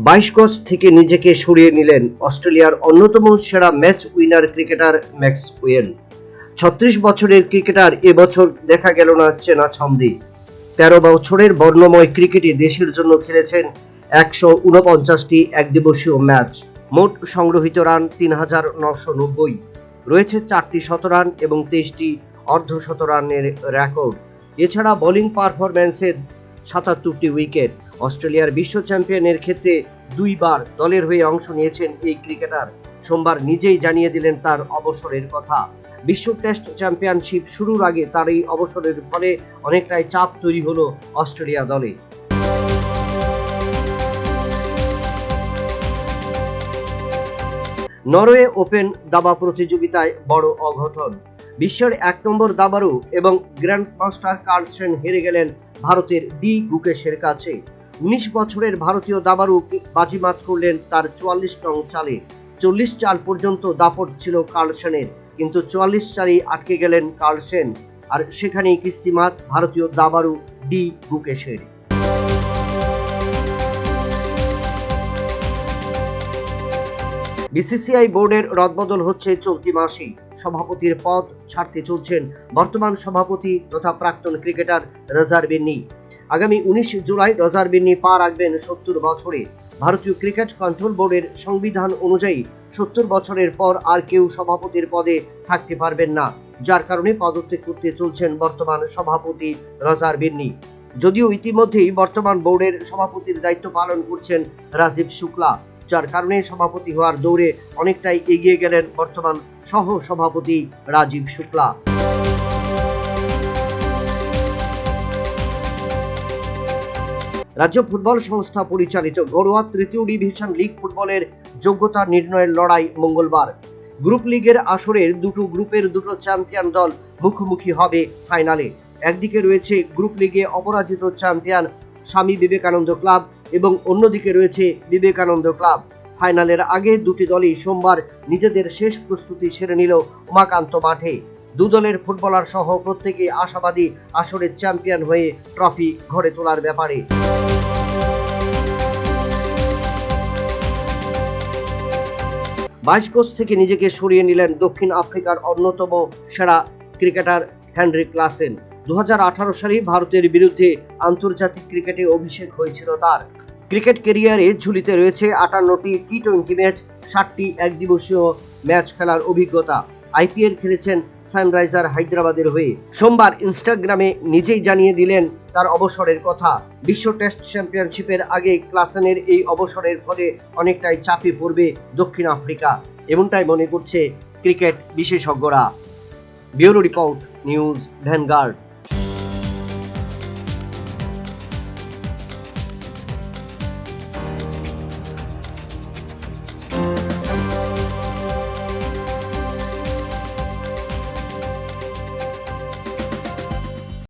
22 গজ থেকে নিজেকে সরিয়ে নিলেন অস্ট্রেলিয়ার অন্যতম সেরা ম্যাচ উইনার ক্রিকেটার ম্যাক্সওয়েল। 36 বছরের ক্রিকেটার এবছর দেখা গেল না চেনা ছন্দে। 13 বছরের বর্ণময় ক্রিকেটে দেশের জন্য খেলেছেন 149টি একদিবসীয় ম্যাচ। মোট সংগ্রহিত রান 3990, রয়েছে 4টি শতরান এবং 23টি অর্ধশতরানের রেকর্ড। এছাড়া বোলিং পারফরম্যান্সে 77টি উইকেট। অস্ট্রেলিয়ার বিশ্ব চ্যাম্পিয়নের ক্ষেত্রে 2 বার দলের হয়ে অংশ নিয়েছেন এই ক্রিকেটার। সোমবার নিজেই জানিয়ে দিলেন তার অবসরের কথা। বিশ্ব টেস্ট চ্যাম্পিয়নশিপ শুরুর আগে তার এই অবসরের ফলে অনেকটাই চাপ তৈরি হলো অস্ট্রেলিয়া দলে। নরওয়ে ওপেন দাবা প্রতিযোগিতায় বড় অঘটন। বিশ্বের 1 নম্বর দাবাড়ু এবং গ্র্যান্ড মাস্টার কার্লসেন হেরে গেলেন ভারতের ডি গুকেশের কাছে। 19 বছরের ভারতীয় দাবাড়ু বাজিমাত করলেন তার 44 নং চালে। 40 চাল পর্যন্ত দাপট ছিল কার্লসেনের, কিন্তু 44 চালেই আটকে গেলেন কার্লসেন, আর সেখানেই কিস্তিমাত ভারতীয় দাবাড়ু ডি গুকেশের। বিসিসিআই বোর্ডের রদবদল হচ্ছে চলতি মাসেই। সভাপতির পদ ছাড়তে চলছেন বর্তমান সভাপতি তথা প্রাক্তন ক্রিকেটার রজার বিন্নি। আগামী 19 জুলাই রজার বিন্নি পা রাখবেন 70 বছরে। ভারতীয় ক্রিকেট কন্ট্রোল বোর্ডের সংবিধান অনুযায়ী 70 বছরের পর আর কেউ সভাপতির পদে থাকতে পারবেন না, যার কারণে পদত্যাগ করতে চলছেন বর্তমান সভাপতি রজার বিন্নি। যদিও ইতিমধ্যেই বর্তমান বোর্ডের সভাপতির দায়িত্ব পালন করছেন রাজীব শুক্লা, যার কারণে সভাপতি হওয়ার দৌড়ে অনেকটাই এগিয়ে গেলেন বর্তমান সহ সভাপতি রাজীব শুক্লা। রাজ্য ফুটবল সংস্থা পরিচালিত ঘরোয়া তৃতীয় ডিভিশন লিগ ফুটবলের যোগ্যতা নির্ণয়ের লড়াই মঙ্গলবার। গ্রুপ লিগের আসরের দুটো গ্রুপের দুটো চ্যাম্পিয়ন দল মুখোমুখি হবে ফাইনালে। একদিকে রয়েছে গ্রুপ লিগে অপরাজিত চ্যাম্পিয়ন স্বামী বিবেকানন্দ ক্লাব এবং অন্যদিকে রয়েছে বিবেকানন্দ ক্লাব। ফাইনালের আগে দুটি দলই সোমবার নিজেদের শেষ প্রস্তুতি সেরে নিল উমাকান্ত মাঠে। দু দলের ফুটবলার সহ প্রত্যেকেই আশাবাদী আসরের চ্যাম্পিয়ন হয়ে ট্রফি ঘরে তোলার ব্যাপারে। বাইশ গজ থেকে নিজেকে সরিয়ে নিলেন দক্ষিণ আফ্রিকার অন্যতম সেরা ক্রিকেটার হেনরিক ক্লাসেন। 2018 সালে ভারতের বিরুদ্ধে আন্তর্জাতিক ক্রিকেটে অভিষেক হয়েছিল তার। ক্রিকেট ক্যারিয়ারে ঝুলিতে রয়েছে 58টি টি-20 ম্যাচ, 60টি একদিবসীয় ম্যাচ খেলার অভিজ্ঞতা। আইপিএল খেলেছেন সানরাইজার হায়দ্রাবাদের হয়ে। সোমবার ইনস্টাগ্রামে নিজেই জানিয়ে দিলেন তার অবসরের কথা। বিশ্ব টেস্ট চ্যাম্পিয়নশিপের আগে ক্লাসেনের এই অবসরের ফলে অনেকটাই চাপে পড়বে দক্ষিণ আফ্রিকা, এমনটাই মনে করছে ক্রিকেট বিশেষজ্ঞরা। Bureau report, news vanguard.